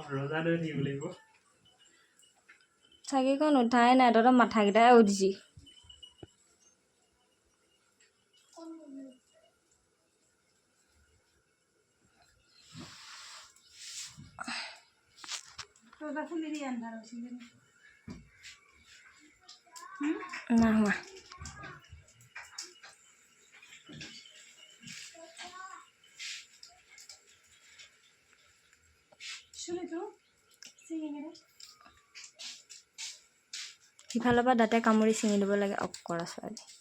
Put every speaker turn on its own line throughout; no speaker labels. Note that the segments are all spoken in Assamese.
ৰজা দৈ থাকিব লাগিব
চাকিখন উঠাই নাই তহঁতৰ মাথাকেইটাই উঠিছি না হোৱা সিফালৰ পৰা দাঁতে কামুৰি ছিঙি দিব লাগে অকৰা ছোৱালী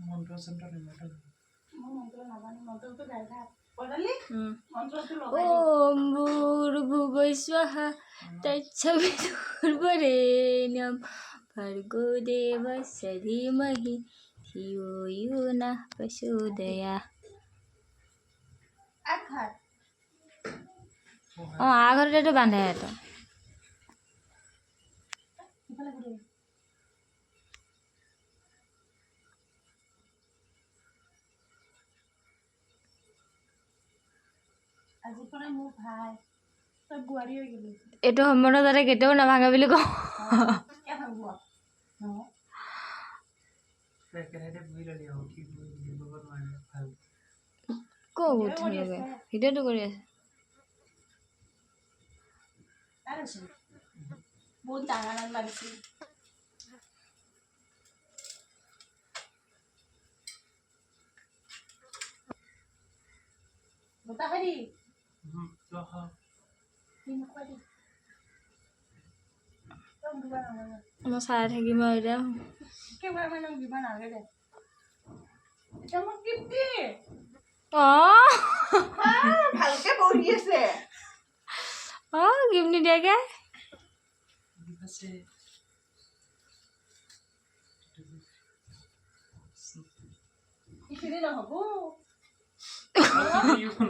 মন্ত্ৰ চন্ত্ৰ নামাতো
ওম ভূৰ্ভুৱঃস্বঃ তৎসবিতুৰ্বৰেণ্যং ভৰ্গো দেৱস্য ধীমহি ধিয়ো यो নঃ প্ৰচোদয়াৎ আগতে বান্ধে এটা এইটো সম্বন্ধ যাতে কেতিয়াও নাভাঙে বুলি কওঁ ক'ত উঠিলগৈ ভিডিঅ'টো কৰি আছে বহুত ডাঙৰ লাগিছে বতা হেৰি মই চাই থাকিম আৰু এতিয়া
ভালকে বহি আছে
গিফ্ট নিদিয়াকে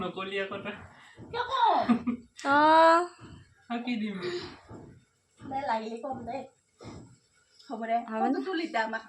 নকলীয়া কথা কি দিম
লাগিলে কম দে হ'ব দে তুলিতে আমাক